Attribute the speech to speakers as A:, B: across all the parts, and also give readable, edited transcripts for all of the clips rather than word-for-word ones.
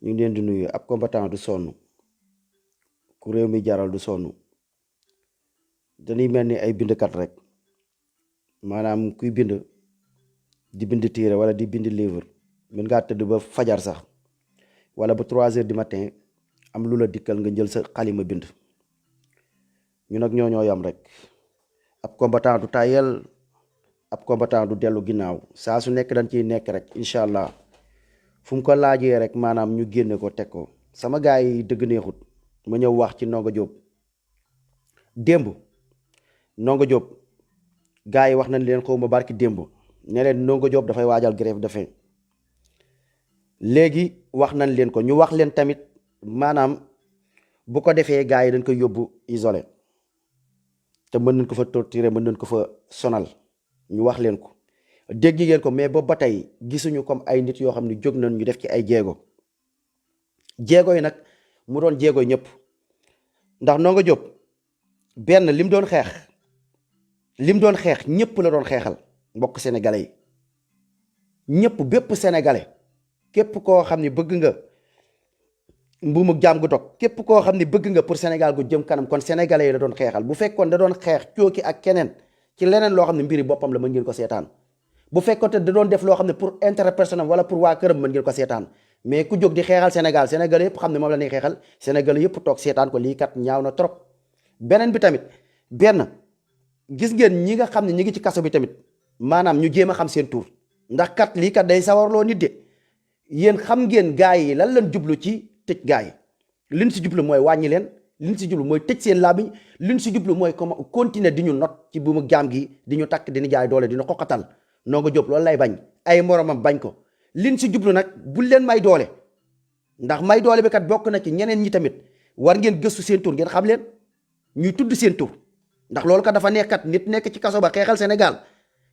A: ñu ngi leen di nuyu. Ab combattant du sonn, ku réew mi jaral du sonn, dañuy mel ni ay bindkat rek, maanaam kuy bind di bind téere wala di bind livre mën ngaa tëdd ba fajar sax wala ba 3 heures du matin am lu la dikkal nga jël sa xalima bind. ñu nag ñoo yam rek. ab combattant du tayel, ab combattant du dellu ginnaaw, saa su nekk dañ ciy nekk rek incha allah fu mu ko laajee rek maanaam ñu génne ko teg ko. sama gars yi dëgg neexut ma ñëw wax ci Ndongo Diop. démb Ndongo Diop gars yi wax nañ leen xaw ma barki démb ne leen Ndongo Diop dafay waajal grève de faim. léegi wax nañ leen ko, ñu wax leen tamit maanaam bu ko defee gars yi dañ koy yóbbu isolé te mën nañ ko fa torturer, mën nañ ko fa sonal. ñu wax leen ko, dégg ngeen ko, mais boobu ba tey gisuñu comme ay nit yoo xam ne jóg nañ ñu def ci ay jéego yi nag mu doon jéego ñëpp. ndax Ndongo Diop benn lim doon xeex ñëpp la doon xeexal, mbokk sénégalais yi ñëpp, bépp sénégalais, képp koo xam ne bëgg nga mbuumu jaam gu dog, képp koo xam ne bëgg nga pour Sénégal gu jëm kanam, kon sénégalais yi la doon xeexal. bu fekkoon da doon xeex cooki ak keneen ci leneen loo xam ne mbiri boppam la, mën ngeen ko seetaan. bu fekkoon te da doon def loo xam ne pour intérêt personnel wala pour waa këram, mën ngeen ko seetaan. mais ku jóg di xeexal Sénégal, sénégalais yëpp xam ne moom la ñuy xeexal, sénégalais yëpp toog seetaan ko. lii kat ñaaw na trop. beneen bi tamit gis ngeen ñi nga xam ne ñi ngi ci kaso bi tamit, maanaam ñu jéem a xam seen tur, ndax kat lii kat day sawarloo nit de. yéen xam ngeen gars yi lan lañ jublu ci tëj gars yi. liñ si jublu mooy wàññi leen, liñ si jublu mooy tëj seen làmmiñ, liñ si jublu mooy comme continuer di ñu not ci buumu jaam gi, di ñu takk, di ñu jaay doole, di ñu xoqatal. Ndongo Diop loolu lay bañ, ay moromam bañ ko. liñ si jublu nag bu leen may doole, ndax may doole bi kat bokk na ci ñeneen ñi tamit war ngeen gëstu seen tur, ngeen xam leen, ñuy tudd seen tur. ndax loolu kat dafa nekkat nit nekk ci kaso ba xeexal Sénégal,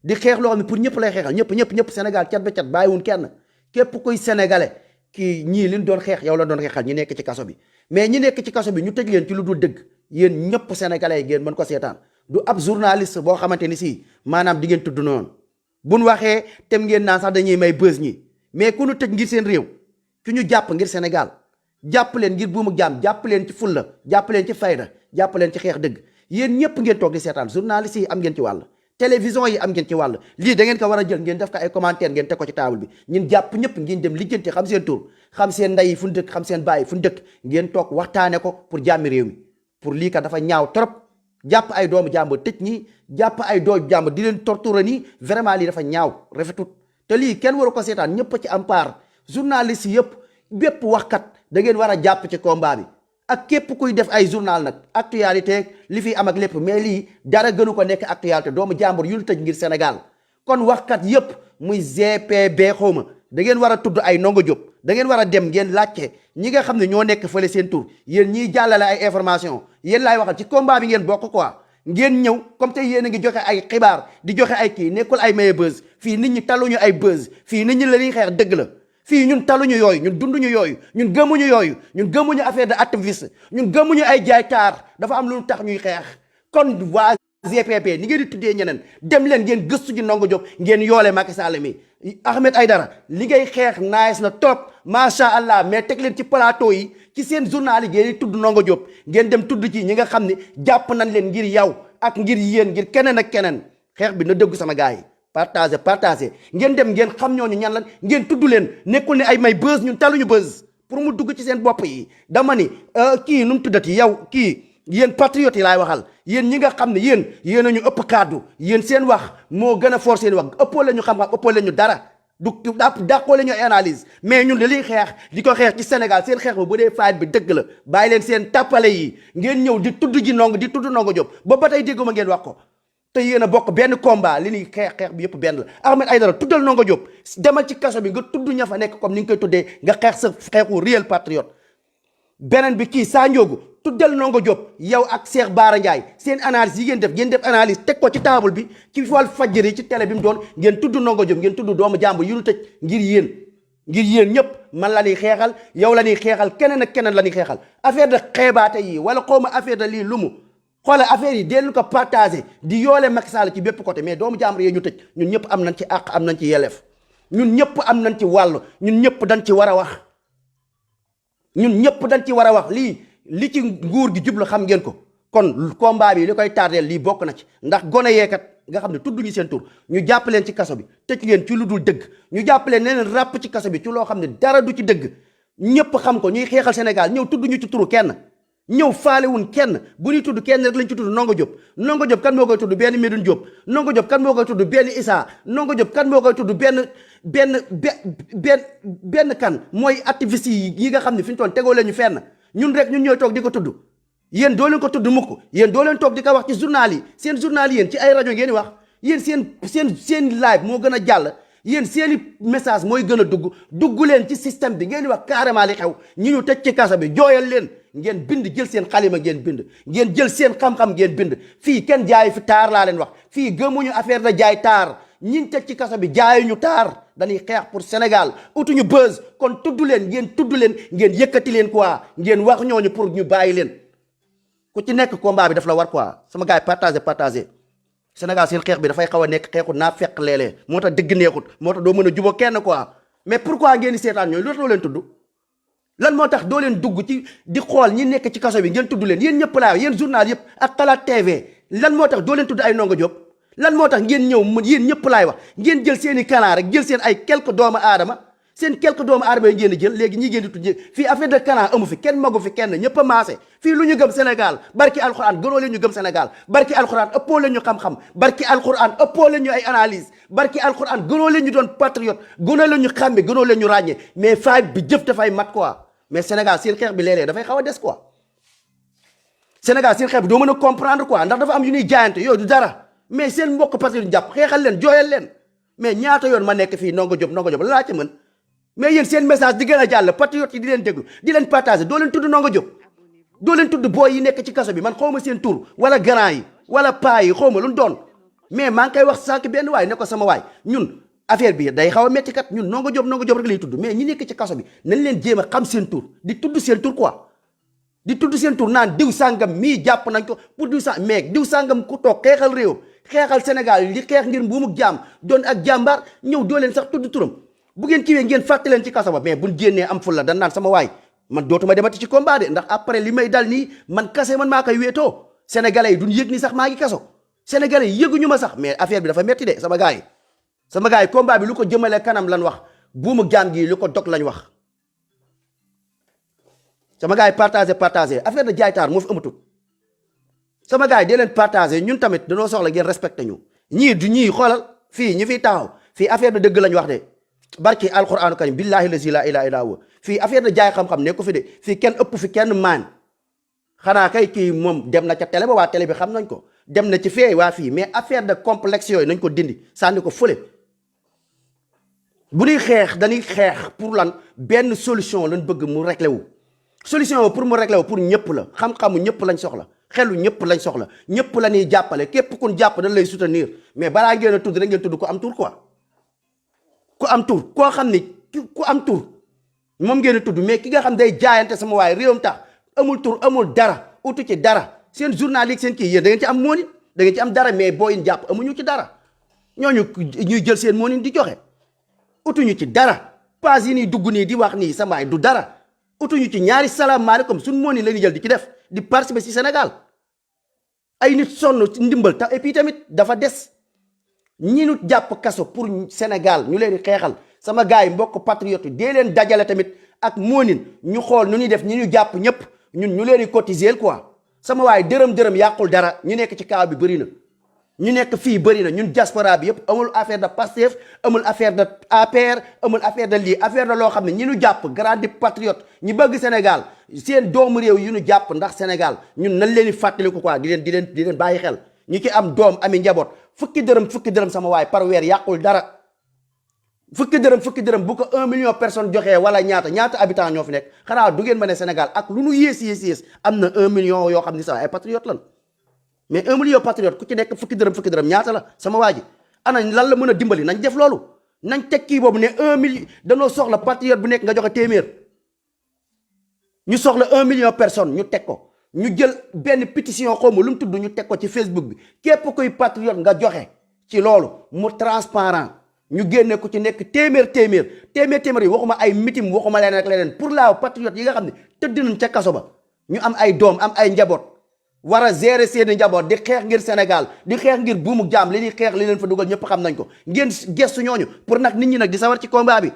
A: di xeex loo xam ne pour ñëpp lay xeexal, ñëpp Sénégal cat ba cat bàyyiwun kenn. képp kuy sénégalais kii ñii liñ doon xeex yow la doon xeexal, ñi nekk ci kaso bi. mais ñi nekk ci kaso bi ñu tëj leen ci lu dul dëgg, yéen ñëpp sénégalais yi ngeen mën ko seetaan. du ab journaliste boo xamante ni si maanaam di ngeen tudd noonu buñ waxee tem ngeen naan sax dañuy may bës ñi. mais ku ñu tëj ngir seen réew, ku ñu jàpp ngir Sénégal, jàpp leen ngir buumu jaam, jàpp leen ci fulla, jàpp leen ci fayda, jàpp leen ci xeex dëgg, yéen ñëpp ngeen toog di seetaan. journaliste yi am ngeen ci wàll, télévision yi am ngeen ci wàll. lii da ngeen ko war a jël ngeen def ko ay commentaire, ngeen teg ko ci table bi. ñun jàpp ñëpp ngeen dem lijjanti, xam seen tur, xam seen ndey yi fu ñu dëkk, xam seen baay fu ñu dëkk, ngeen toog waxtaane ko pour jàmmi réew mi. pour lii kat dafa ñaaw trop. jàpp ay doomu jàmbur tëj ñi, jàpp ay doomu jàmbur di leen torturer nii, vraiment lii dafa ñaaw, rafetut. te lii kenn waru ko seetaan, ñëpp ci am part. journaliste yëpp, bépp waxkat da ngeen war a jàpp ci combat bi. ak képp kuy def ay journal nag, actualité li fi am ak lépp, mais lii dara gënu ko nekk actualité. doomu jàmbur yu ñu tëj ngir Sénégal. kon waxkat yëpp muy GPB xawma, da ngeen war a tudd ay Ndongo Diop, da ngeen war a dem ngeen laajte ñi nga xam ne ñoo nekk fële seen tur. yéen ñiy jàllale ay information, yéen laay waxal ci combat bi ngeen bokk quoi. ngeen ñëw comme te yéen a ngi joxe ay xibaar di joxe ay kii, nekkul ay maye buzz. fii nit ñi taluñu ay buzz, fii nit ñi la ñuy xeex dëgg la. fii ñun taluñu yooyu, ñun dunduñu yooyu, ñun gëmuñu yooyu, ñun gëmuñu affaire de activiste, ñun gëmuñu ay jaay taar. dafa am lu tax ñuy xeex. kon waa GPP ni ngeen di tuddee ñeneen, dem leen ngeen gëstu ji Ndongo Diop, ngeen yoole Macky Sall mi. Ahmed Aïdara li ngay xeex nice na trop macha allah, mais teg leen ci plateau yi, ci seen journal yi ngeen di tudd Ndongo Diop, ngeen dem tudd ci ñi nga xam ne jàpp nañ leen ngir yow ak ngir yéen, ngir keneen ak keneen. xeex bi na dëgg sama gars yi. partagé ngeen dem ngeen xam ñooñu ñan lan, ngeen tudd leen. nekkul ne ay may buzz, ñun taluñu buzz pour mu dugg ci seen bopp yi. dama ni kii nu mu tuddati yow, kii yéen patriotes yi laay waxal, yéen ñi nga xam ne yéen a ñu ëpp kàddu, yéen seen wax moo gën a fort seen wax, ëppoo la ñu xam-xam, ëppoo la ñu dara, du dàqoo la ñu analyse. mais ñun li liy xeex di ko xeex ci Sénégal, seen xeex ba bu dee faayit bi dëgg la, bàyyi leen seen tappale yi. ngeen ñëw di tudd ji di tudd Ndongo Diop ba tey dégguma ngeen wax ko. te yéen a bokk benn combat, li ñuy xeex bi yëpp benn la. Ahmed Aïdara tuddal Ndongo Diop, demal ci kaso bi nga tudd ña fa nekk comme ni nga koy tuddee, nga xeex sa xeexu réel patriote. beneen bi kii Sa Ndiogou tuddal Ndongo Diop, yow ak Cheikh Bara Ndiaye, seen analyse yi ngeen def analyse teg ko ci table bi ci Walfadjri ci télé bi mu doon, ngeen tudd Ndongo Diop, ngeen tudd doomu jàmbur yu ñu tëj ngir yéen ñëpp. man la ñuy xeexal, yow la ñuy xeexal, keneen ak keneen la ñuy xeexal. affaire de xeebaate yi wala xawma affaire de lii lumu, xoolal affaire yi dellu ko partagé di yoole Macky Sall ci bépp côté. mais doomu jàmbur yee ñu tëj, ñun ñëpp am nañ ci àq, am nañ ci yelleef, ñun ñëpp am nañ ci wàll, ñun ñëpp dañ ci war a wax. ñun ñëpp dañ ci war a wax li ci nguur gi jublu xam ngeen ko. kon combat bi li koy tardeel lii bokk na ci ndax gone yeekat nga xam ne tudduñu seen tur ñu jàpp leen ci kaso bi tëj leen ci lu dul dëgg ñu jàpp leen ne leen ràpp ci kaso bi ci loo xam ne dara du ci dëgg ñëpp xam ko ñuy xeexal Sénégal ñëw tudduñu ci turu kenn ñëw faalewun kenn bu ñuy tudd kenn rek lañ ci tudd Ndongo Diop kan moo koy tudd benn Medoune Diop Ndongo Diop kan moo koy tudd benn Issa Ndongo Diop kan moo koy tudd benn kan mooy activiste yi nga xam ne fi ñu toon tegoo leen ñu fenn ñun rek ñun ñooy toog di ko tudd yéen doo leen ko tudd mukk yéen doo leen toog di ko wax ci journal yi seen journal yi yéen ci ay rajo ngeen di wax yéen seen live moo gën a jàll yéen seeni message mooy gën a dugg leen ci système bi ngeen di wax carrément li xew ñi ñu tëj ci kaso bi jooyal leen ngeen bind jël seen xalima ngeen jël seen xam-xam ngeen bind fii kenn jaay fi taar laa leen wax fii gëmuñu affaire da jaay taar ñiñ tëj ci kaso bi jaayuñu taar dañuy xeex pour Sénégal utuñu buzz kon tudd leen ngeen yëkkati leen quoi ngeen wax ñooñu pour ñu bàyyi leen ku ci nekk combat bi daf la war quoi sama gars yi partagé Sénégal seen xeex bi dafay xaw a nekk xeexu naa fekk léeg-léeg moo tax dëgg neexut moo tax doo mën a jubóo kenn quoi mais pourquoi ngeen di seetaan ñooñu loolu doo leen tudd lan moo tax doo leen dugg ci di xool ñi nekk ci kaso bi ngeen tudd leen yéen ñëpp laa yéen journal yëpp ak Xalaat TV lan moo tax doo leen tudd ay Ndongo Diop lan moo tax ngeen ñëw yéen ñëpp laay wax ngeen jël seen i canard rek jël seen ay quelques doomu aadama seen quelques doomu aadama yi ngeen di jël léegi ñi ngeen di tudd fii affaire de canard amu fi kenn magu fi kenn ñëpp a maase fii lu ñu gëm Sénégal barki alxuraan gënoo leen ñu gëm Sénégal barki alxuraan ëppoo leen ñu xam-xam barki alxuraan ëppoo leen ñu ay analyse barki alxuraan gënoo leen ñu doon patriote gënoo leen ñu xàmme gënoo leen ñu ràññee mais faay bi jëf dafay mat quoi mais Sénégal seen xeex bi léeg-léeg dafay xaw a des quoi Sénégal seen xeex bi doo mën a comprendre quoi ndax dafa am yu ñuy jaayante yooyu du dara mais seen mbokk patriote jàpp xeexal leen jooyal leen mais ñaata yoon ma nekk fii Ndongo Diop la laa ci mën mais yéen seen message di gën a jàll patriote yi di leen déglu di leen partager doo leen tudd Ndongo Diop doo leen tudd booy yi nekk ci kaso bi man xaw ma seen tur wala grand yi wala paa yi xaw ma lu doon mais maa ngi koy wax sànq benn waay ne ko sama waay ñun affaire bi day xaw a métti kat ñun Ndongo Diop rek lay tudd mais ñi nekk ci kaso bi nañ leen jéem a xam seen tur di tudd seen tur quoi di tudd seen tur naan diw sàngam mii jàpp nañ ko pour diw sàngam mais diw sàngam ku toog xeexal réew xeexal Sénégal li xeex ngir mbuumuk jaam doon ak jàmbaar ñëw doo leen sax tudd turam bu ngeen kiiwee ngeen fàtte leen ci kaso ba mais buñ génnee am ful la dan naan sama waay man dootuma demati ci combat de ndax après li may dal nii man kase man maa koy wéetoo sénégalais yi duñ yëg ni sax maa ngi kaso sénégalais yi yëguñu ma sax mais affaire bi dafa metti de sama gars yi combat bi lu ko jëmale kanam lan wax buumu jaam gi lu ko dog lañ wax sama gars yi partagé affaire de jaaytaar moo fi amatul sama gars yi dee leen partagé ñun tamit dañoo soxla ngeen respecté ñu ñii xoolal fii ñi fiy taxaw fii affaire de dëgg lañ wax de barki alquranu karim billahi lazi la ilaha illa huwa fii affaire de jaay xam-xam ne ko fi de fii kenn ëpp fi kenn maan xanaa kay kii moom dem na ca télé ba waa télé bi xam nañ ko dem na ci fee waa fii mais affaire de complexe yooyu nañ ko dindi sànni ko fële bu ñuy xeex dañuy xeex pour lan benn solution lañ bëgg mu réglé wu solution pour mu réglé wu pour ñëpp la xam-xamu ñëpp lañ soxla xelu ñëpp lañ soxla ñëpp la ñuy jàppale képp kun jàpp dañ lay soutenir mais balaa ngeen a tudd rek ngeen tudd ko am tur quoi ku am tur koo xam ni ku am tur moom ngeen a tudd mais ki nga xam day jaayante sama waay réewam tax amul tur amul dara utu ci dara seen journaliste seen kii yéen da ngeen ci am moonin da ngeen ci am dara mais booyin jàpp amuñu ci dara ñooñu ñuy jël seen moonin di joxe utuñu ci dara page yi nii dugg nii di wax nii sama waay du dara utuñu ci ñaari salaamaaleykum suñ moonin la ñuy jël di ci def di participer ci Sénégal ay nit sonn ci ndimbal tax et puis tamit dafa des ñi ñu jàpp kaso pour Sénégal ñu leen di xeexal sama gars yi mbokk patriote dee leen dajale tamit ak moonin ñu xool nu ñuy def ñi ñu jàpp ñëpp ñun ñu leen di cotiser quoi sama waay dërëm yàqul dara ñu nekk ci kaw bi bëri na ñu nekk fii bëri na ñun diaspora bi yëpp amul affaire de Pastef amul affaire de APR amul affaire de lii affaire de loo xam ne ñi ñu jàpp grandi patriote ñi bëgg Sénégal seen doomu réew yi ñu jàpp ndax Sénégal ñun nañ leen di fàttaliku quoi di leen bàyyi xel ñi ci am doom ami njaboot fukki dërëm sama waay par weer yàqul dara fukki dërëm bu ko 1 million personne joxee wala ñaata habitant ñoo fi nekk xanaa du ngeen ma ne Sénégal ak lu nu yées am na 1 million yoo xam ni sax ay patriote lan mais 1 million patriote ku ci nekk fukki dërëm ñaata la sama waa ji ana lan la mën a dimbali nañ def loolu nañ teg kii boobu ne 1 million danoo soxla patriote bu nekk nga joxe téeméer ñu soxla 1 million personne ñu teg ko ñu jël benn pétition xaw ma lu mu tudd ñu teg ko ci Facebook bi képp kuy patriote nga joxe ci loolu mu transparent ñu génne ku ci nekk téeméer yi waxuma ay mitim waxuma leen rek leneen pour la patriote yi nga xam ne tëdd nañ ca kaso ba ñu am ay doom am ay njaboot war a gérer seeni njaboot di xeex ngir Sénégal di xeex ngir buumu jaam li ñuy xeex li leen fa dugal ñëpp xam nañ ko ngeen gestu ñooñu pour nag nit ñi nag di sawar ci combat bi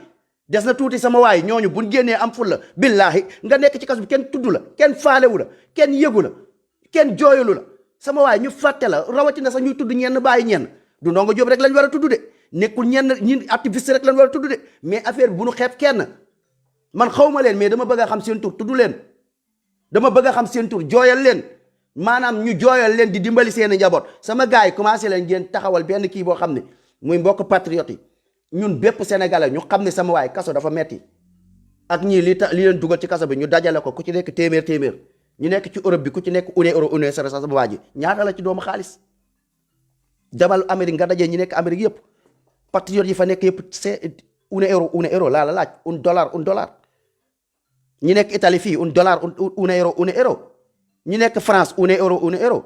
A: des na tuuti sama waay ñooñu buñ génnee am ful la billaahi nga nekk ci kaso bi kenn tudd la kenn faalewu la kenn yëgu la kenn jooyalu la sama waay ñu fàtte la rawatina sax ñuy tudd ñenn bàyyi ñenn du Ndongo Diop rek lañ war a tudd de nekkul ñenn ñi activiste rek lañ war a tudd de mais affaire bi bu nu xeeb kenn man xaw ma leen mais dama bëgg a xam seen tur tudd leen dama bëgg a xam seen tur jooyal leen maanaam ñu jooyal leen di dimbali seen njaboot sama gars yi commencé leen ngeen taxawal benn kii boo xam ne muy mbokk patriote yi ñun bépp sénégalais ñu xam ne sama waay kaso dafa metti ak ñii li leen dugal ci kaso bi ñu dajale ko ku ci nekk téeméer ñu nekk ci Europe bi ku ci nekk une sa sama waa ji ñaata la ci doomu xaalis demal Amérique nga dajee ñi nekk Amérique yëpp patriote yi fa nekk yëpp c'est une euro laa la laaj un dollar ñi nekk Italie fii un euro ñi nekk France un euro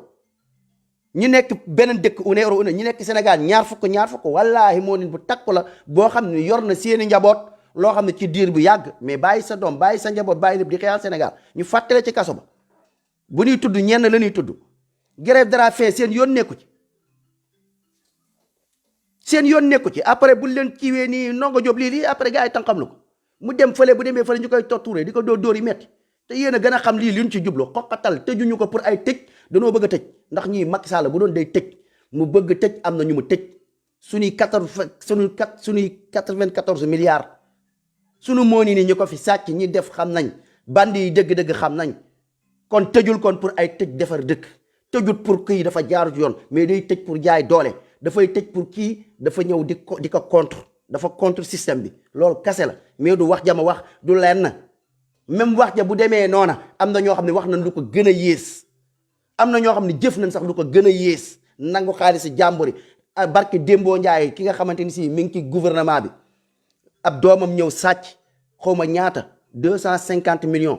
A: ñi nekk beneen dëkk un euro ñi nekk Sénégal ñaar fukk wallaahi moo nit bu takku la boo xam ne yor na seeni njaboot loo xam ne ci diir bu yàgg mais bàyyi sa doom bàyyi sa njaboot bàyyi lépp di xeexal Sénégal ñu fàttale ci kaso ba bu ñuy tudd ñenn la ñuy tudd grève de la faim seen yoon nekku ci après bu leen kiiwee nii Ndongo Diop lii après gars yi tànqam lu ko mu dem fële bu demee fële ñu koy torturer di ko dóor yi metti te yéen a gën a xam lii li ñu ci jublu xoqatal tëjuñu ko pour ay tëj danoo bëgg a tëj ndax ñii Macky Sall bu doon day tëj mu bëgg tëj am na ñu mu tëj suñuy 94 milliards sunu moo nii ñu ko fi sàcc ñi def xam nañ bandi yi dëgg-dëgg xam nañ kon tëjul kon pour ay tëj defar dëkk tëjut pour kii dafa jaarut yoon mais day tëj pour jaay doole dafay tëj pour kii dafa ñëw di ko contre dafa contre système bi loolu kase la mais du wax jama wax du lenn même wax ja bu demee noona am na ñoo xam ne wax nañ lu ko gën a yées am na ñoo xam ne jëf nañ sax lu ko gën a yées nangu xaalis jàmbur yi barke Dembo Ndiaye ki nga xamante ni si mi ngi ci gouvernement bi ab doomam ñëw sàcc xawma ñaata 250 millions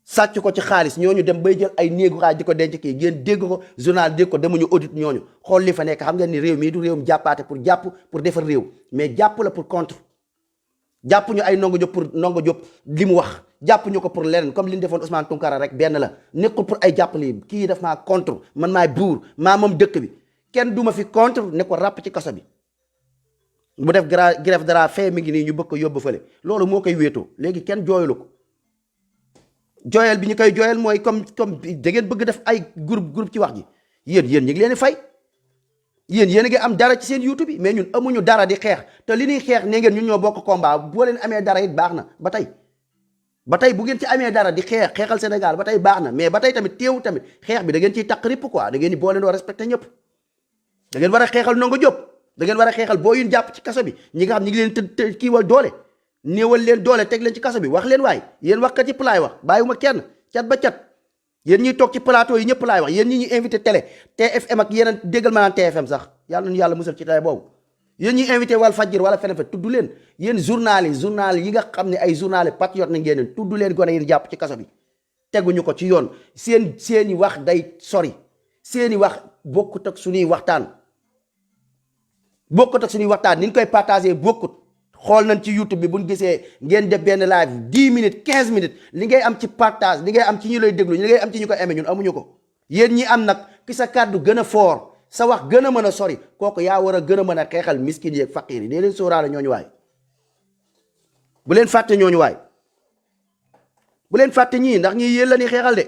A: sàcc ko ci xaalis ñooñu dem bay jël ay néegu xaalis di ko denc kii ngeen dégg ko journal dégg ko demuñu audit ñooñu xool li fa nekk xam ngeen ni réew mii du réewum jàppaate pour jàpp pour defar réew mais jàpp la pour contre jàpp ñu ay Ndongo Diop pour Ndongo Diop li mu wax jàpp ñu ko pour leneen comme li ñu defoon Ousmane Tounkara rek benn la nekkul pour ay jàpp lii kii daf maa contre man maay buur maa moom dëkk bi kenn duma fi contre ne ko ràpp ci kaso bi bu def grève de la faim mi ngi nii ñu bëgg ko yóbbu fële loolu moo koy wéetoo léegi kenn jooyalu ko jooyal bi ñu koy jooyal mooy comme da ngeen bëgg def ay groupe ci wax ji yéen ñu ngi leen di fay yéen a ngi am dara ci seen YouTube bi mais ñun amuñu dara di xeex te li ñuy xeex ne ngeen ñun ñoo bokk combat boo leen amee dara it baax na ba tey bu ngeen ci amee dara di xeexal Sénégal ba tey baax na mais ba tey tamit teewu tamit xeex bi da ngeen ciy taq ripp quoi da ngeen di boo leen doo respecté ñëpp da ngeen war a xeexal Ndongo Diop da ngeen war a xeexal boo yun jàpp ci kaso bi ñi nga xam ñi ngi leen të kiiwal doole néewal leen doole teg leen ci kaso bi wax leen waay yéen wax kat ci laay wax bàyyiwuma kenn cat ba cat yéen ñiy toog ci plateau yi ñëpp laay wax yéen ñi ñuy invité télé TFM ak yeneen déggal ma naan TFM sax yàlla nañu yàlla musal ci télé boobu yéen ñuy invité wal fajjir wala feneen fa tudd leen yéen journal yi nga xam ne ay journal patriote na ngeen tudd leen gone yi jàpp ci kaso bi teguñu ko ci yoon seeni wax day sori seeni wax bokkut ak suñuy waxtaan ni ñu koy partagé bokkut xool nañ ci YouTube bi bu ñu gisee ngeen def benn live 10 minutes 15 minutes li ngay am ci partage li ngay am ci ñu lay déglu li ngay am ci ñu ko aimé ñun amuñu ko yéen ñi am nag ki sa kàddu gën a fort sa wax gën a mën a sori kooku yaa war a gën a mën a xeexal miskin yi ak faqiir yi dee leen sóoraale ñooñu waay bu leen fàtte ñooñu waay bu leen fàtte ñii ndax ñii yéen la ñuy xeexal de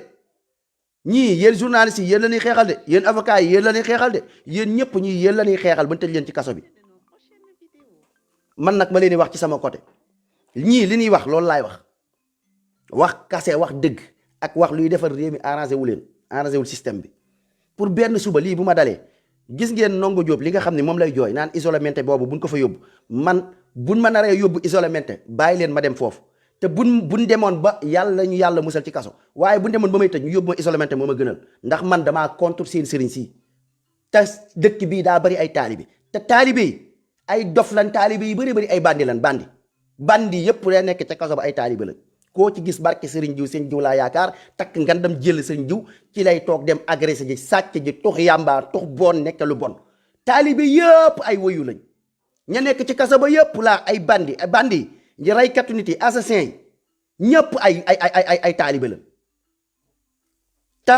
A: ñii yéen journalistes yi yéen la ñuy xeexal de yéen avocats yi yéen la ñuy xeexal de yéen ñëpp ñii yéen la ñuy xeexal ba tëj leen ci kaso bi man nag ma leen di wax ci sama côté ñii li ñuy wax loolu laay wax kase wax dëgg ak wax luy defar réew mi arrangé wul système bi pour benn suba lii bu ma dalee gis ngeen Ndongo Diop li nga xam ne moom lay jooy naan isolementé boobu buñ ko fa yóbbu buñ ma naree yóbbu isolementé bàyyi leen ma dem foofu te buñ demoon ba yàlla musal ci kaso waaye buñ demoon ba may tëj ñu yóbbu ma isolementé moo ma gënal ndax man damaa contre seen sëriñ si te dëkk bii daa bari ay taalibe te taalibe yi ay dof lan taalibe yi bëri ay bandi lan bandi yëpp la nekk ca kaso ba ay taalibe lañ koo ci gis barke sëriñ jiw sëriñ jiw laa yaakaar takk ngandam jël sëriñ jiw ci lay toog dem agressé ji sàcc ji tux yàmbaar tux bon nekk lu bon taalibe yëpp ay woyu lañ ña nekk ci kaso ba yëpp laa ay bandi yi raykatu nit yi assassin yi ñëpp ay taalibe la te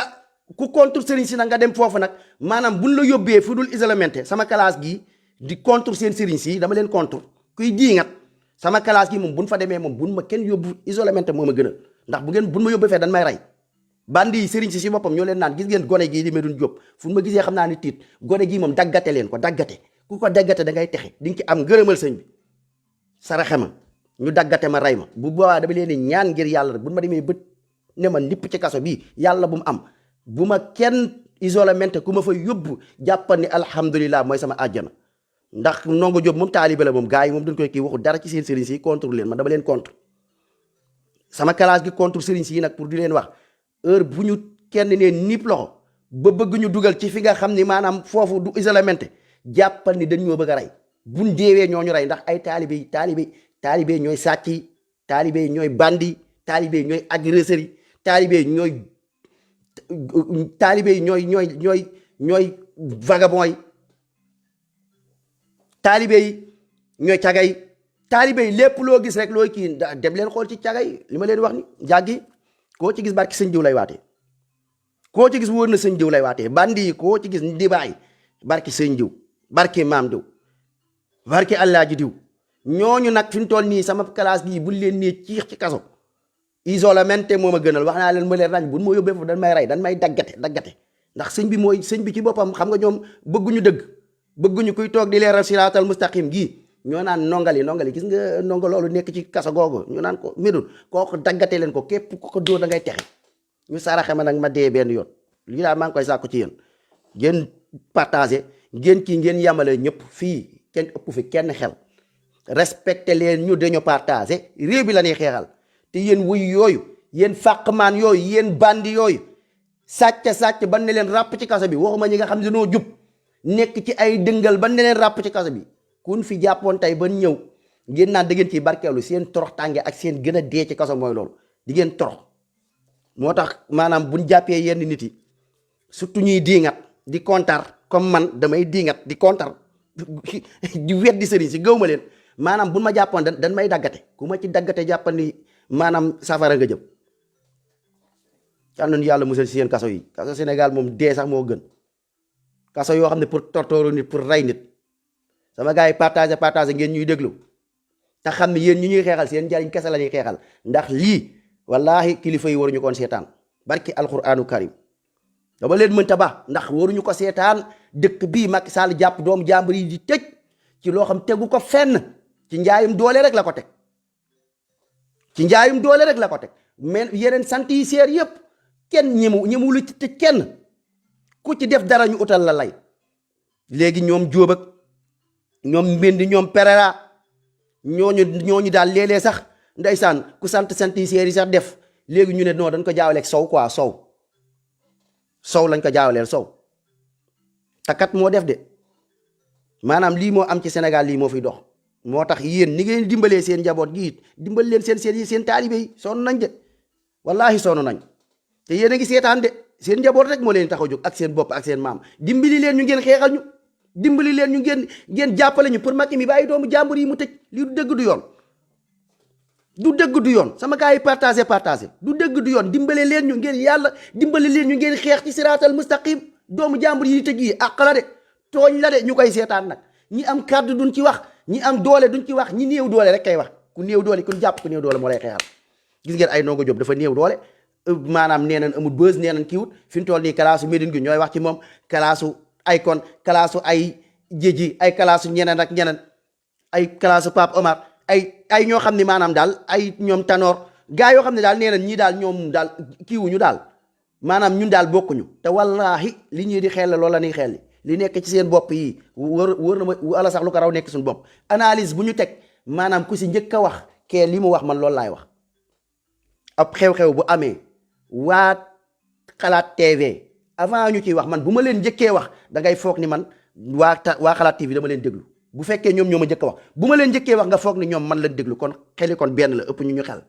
A: ku contre sëriñ si nag nga dem foofu nag maanaam buñ la yóbbee fu dul isolementé sama classe gi di contre seen sëriñ si dama leen contre kuy diingat sama classe gi moom buñ fa demee moom buñ ma kenn yóbbu isolementé moo ma gënal ndax buñ ma yóbbee fee dañ may rey bandi yi sëriñ si boppam ñoo leen naan gis ngeen gone gii di Medoune Diop fu ma gisee xam naa ni tiit gone gii moom daggate leen ko daggate ku ko daggate da ngay texe di nga ci am ngërëmal sëñ bi saraxe ma ñu daggate ma rey ma bu boobaa dama leen di ñaan ngir yàlla rek bu ma demee bët ne ma nipp ci kaso bii yàlla bu mu am bu ma kenn isolementé ku ma fa yóbbu jàppal ni alhamdulilah mooy sama àjjana ndax Ndongo Diop moom taalibe la moom gars yi moom dañ koy kii waxu dara ci seen sëriñ si contre leen man dama leen contre sama classe gi contre sëriñ si nag pour di leen wax heure bu ñu kenn ne nipp loxo ba bëgg ñu dugal ci fi nga xam ni maanaam foofu du isolementé jàppal ni dañ ñoo bëgg a rey buñ deewee ñoo ñu rey ndax ay taalibe ñooy sàcc yi taalibe ñooy bandi taalibe ñooy agresseur yi taalibe ñooy vagabond yi taalibe yi ñooy caga yi taalibe yi lépp loo gis rek looy kii dem leen xool ci caga yi li ma leen wax ni jàggi koo ci gis barki sëñ diw lay waatee koo ci gis wóor na sëñ diw lay waatee bandi yi koo ci gis ndibaay barki sëñ diw barki maam diw barki allah ji diw ñooñu nag fi mu toll nii sama classe gii buñ leen nee ciix ci kaso isolementé moo ma gënal wax naa leen ma leen ràññ buñ ma yóbbee foofu dañ may rey dañ may daggate ndax sëñ bi ci boppam xam nga ñoom bëgguñu dëgg bëgguñu kuy toog di leeral siraatal mustaqim gii ñoo naan nongali gis nga nonga loolu nekk ci kaso googu ñu naan ko Medoune kooku daggate leen ko képp ku ko dóor da ngay texe ñu saraxe ma nag ma dee benn yoon lii daal maa ngi koy sàkku ci yéen ngeen partagé ngeen yamale ñëpp fii kenn ëpp fi kenn xel respecté leen ñu dañu partagé réew bi la ñuy xeexal te yéen wuy yooyu yéen fàqmaan yooyu yéen bandi yooyu sàcc ban ne leen ràpp ci kaso bi waxuma ñi nga xam ne dañoo jub nekk ci ay dëngal ban ne leen ràpp ci kaso bi kun fi jàppoon tey ba ñëw ngeen naan da ngeen ciy barkeelu seen torox tànge ak seen gën a dee ci kaso mooy loolu di ngeen torox moo tax maanaam buñ jàppee yenn nit yi surtout ñuy diingat di kontar comme man damay diingat di kontar di weddi sëriñ si gëw ma leen maanaam buñ ma jàppoon dañ may daggate ku ma ci daggate jàppal ni maanaam safara nga jëm yal nañu yàlla musal si seen kaso yi kaso Sénégal moom dee sax moo gën kaso yoo xam ne pour tortooru nit pour rey nit sama gars yi partagé ngeen ñuy déglu te xam ne yéen ñi ñuy xeexal seen njariñ kese la ñuy xeexal ndax lii wallahi kilifa yi waruñu koon seetaan barki alquranu karim dama leen mënta ba ndax waruñu ko seetaan dëkk bii Macky Sall jàpp doomu jàmbur yi di tëj ci loo xam tegu ko fenn ci njaayum doole rek la ko teg ci njaayum doole rek la ko teg mais yeneen sant yi seer yëpp kenn ñemu lu ci tëj kenn ku ci def dara ñu utal la lay léegi ñoom Jóob ak ñoom Mbendi ñoom Pereira ñooñu daal léeg-léeg sax ndeysaan ku sant yi seer yi sax def léegi ñu ne non dañ ko jaawaleeg sow quoi sow lañ ko jaawaleel sow takat moo def de maanaam lii moo am ci Sénégal lii moo fiy dox moo tax yéen ni ngeen dimbalee seen njaboot gi it dimbal leen seen taalibe yi sonn nañ de wallahi sonn nañ te yéen a ngi seetaan de seen njaboot rek moo leen tax a jóg ak seen bopp ak seen maam dimbali leen ñu ngeen xeexal ñu dimbali leen ñu ngeen jàppale ñu pour Macky mi bàyyi doomu jàmbur yi mu tëj lii du dëgg du yoon du dëgg du yoon sama gars yi partagé du dëgg du yoon dimbale leen ñu ngeen yàlla dimbali leen ñu ngeen xeex ci siraatal mustaqim doomu jàmbur yi tëj yi àq la de tooñ la de ñu koy seetaan nag ñi am kàddu duñ ci wax ñi am doole duñ ci wax ñi néew doole rek kay wax ku néew doole ku jàpp ku néew doole moo lay xeexal gis ngeen ay Ndongo Diop dafa néew doole maanaam nee nañ amul bës nee nañ kiiwut fi mu toll nii kalaasu Médine gi ñooy wax ci moom kalaasu ay kon kalaasu ay jéji ay kalaasu ñeneen ak ñeneen ay kalaasu Pape Omar ay ñoo xam ne maanaam daal ay ñoom Tanor gaa yoo xam ne daal nee nañ ñii daal ñoom daal kiiwuñu daal maanaam ñun daal bokkuñu te wallaahi li ñuy di xel loolu la ñuy xel li nekk ci seen bopp yi wër na ma wala sax lu ko raw nekk suñu bopp analyse bu ñu teg maanaam ku si njëkk a wax kee li mu wax man loolu laay wax ab xew-xew bu amee waa xalaat TV avant ñu ciy wax man bu ma leen njëkkee wax da ngay foog ni man waa xalaat TV dama leen déglu bu fekkee ñoom ñoo ma njëkk a wax bu ma leen njëkkee wax nga foog ni ñoom man lañ déglu kon xeli kon benn la ëpp ñu xel.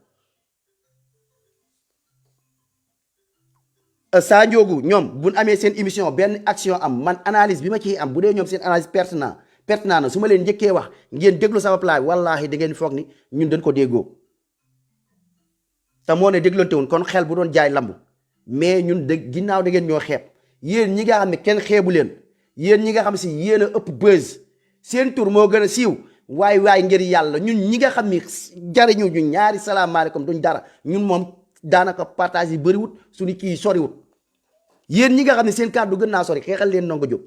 A: Sa Ndiogou ñoom bu ñu amee seen émission benn action am man analyse bi ma ciy am bu dee ñoom seen analyse pertinent perte naa na su ma leen njëkkee wax ngeen déglu sama plat bi wallaahi da ngeen foog ni ñun dañ ko déggoo te moo ne déglante woon kon xel bu doon jaay lamb mais ñun ginnaaw da ngeen ñoo xeeb yéen ñi nga xam ne kenn xeebu leen yéen ñi nga xam si yéen a ëpp buzz seen tur moo gën a siiw waay ngir yàlla ñun ñi nga xam ni jariñu ñu ñaari salaamaaleykum duñ dara ñun moom daanaka partage yi bëriwut suñu kii soriwut yéen ñi nga xam ne seen kàddu gën naa sori xeexal leen Ndongo Diop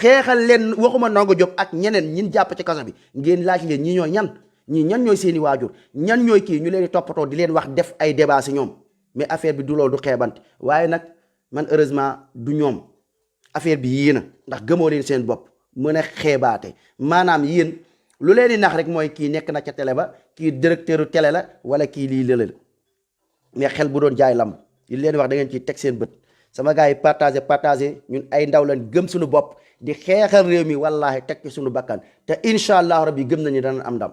A: xeexal leen waxuma Ndongo Diop ak ñeneen ñin jàpp ci kaso bi ngeen laaj leen ñi ñooy ñan ñooy seeni waajur ñan ñooy kii ñu leen di toppatoo di leen wax def ay débat si ñoom mais affaire bi du loolu du xeebante waaye nag man heureusement du ñoom affaire bi yéen a ndax gëmoo leen seen bopp mën a xeebaate maanaam yéen lu leen di nax rek mooy kii nekk na ca télé ba kii directeur télé la wala kii lii lëla la mais xel bu doon jaay lamb li leen wax da ngeen ciy teg seen bët sama gars yi partagé ñun ay ndaw lañ gëm suñu bopp di xeexal réew mi wallaahi teg ci suñu bakkan te incha allahu rabbi gëm nañu dana am ndam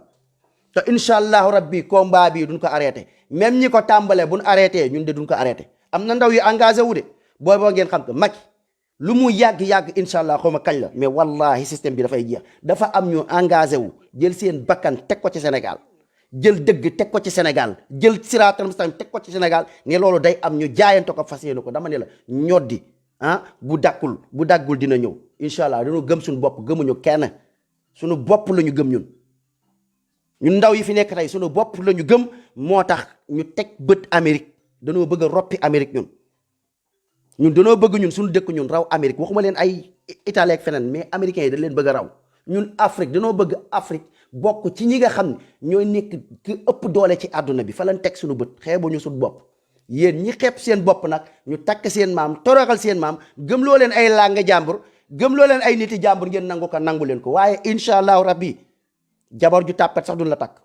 A: te incha allahu rabbi combat bi duñ ko arrêté même ñi ko tàmbalee buñ arrêté ñun de duñ ko arrêté am na ndaw yu engagé wu de boo ngeen xam ko Macky lu mu yàgg incha allah xaw ma kañ la mais wallahi système bi dafay jeex dafa am ñu engagé wu jël seen bakkan teg ko ci Sénégal jël dëgg teg ko ci Sénégal jël siraatal mustaqim teg ko ci Sénégal ne loolu day am ñu jaayante ko fas yéene ko dama ne la ñoddi bu daggul dina ñëw incha allah dañoo gëm suñu bopp gëmuñu kenn suñu bopp la ñu gëm ñun ndaw yi fi nekk tey suñu bopp la ñu gëm moo tax ñu teg bët Amérique dañoo bëgg a roppi Amérique ñun dañoo bëgg ñun suñu dëkk ñun raw Amérique waxuma leen ay Italie ak feneen mais américains yi dañ leen bëgg a raw ñun Afrique dañoo bëgg Afrique bokk ci ñi nga xam ne ñooy nekk ki ëpp doole ci àdduna bi fa lañ teg suñu bët xeebuñu suñu bopp yéen ñi xeeb seen bopp nag ñu takk seen maam toroxal seen maam gëm loo leen ay làng jàmbur gëm loo leen ay niti jàmbur ngeen nangu leen ko waaye incha allahu rabbi jabar ju tàppet sax duñ la takk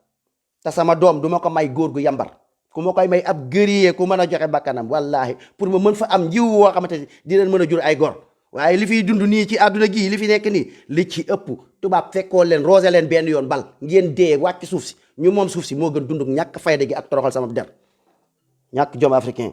A: te sama doom du ma ko may góor gu yambar ku ma koy may ab gëriyee ku mën a joxe bakkanam wallahi pour ma mën fa am njiw woo xamante ni dinañ mën a jur ay gor waaye li fiy dund nii ci àdduna gii li fi nekk nii li ci ëpp tubaab fekkoo leen rosé leen benn yoon bal ngeen dee wàcc suuf si ñu moom suuf si moo gën dund ñàkk fayda gi ak toroxal sama der ñàkk jom africain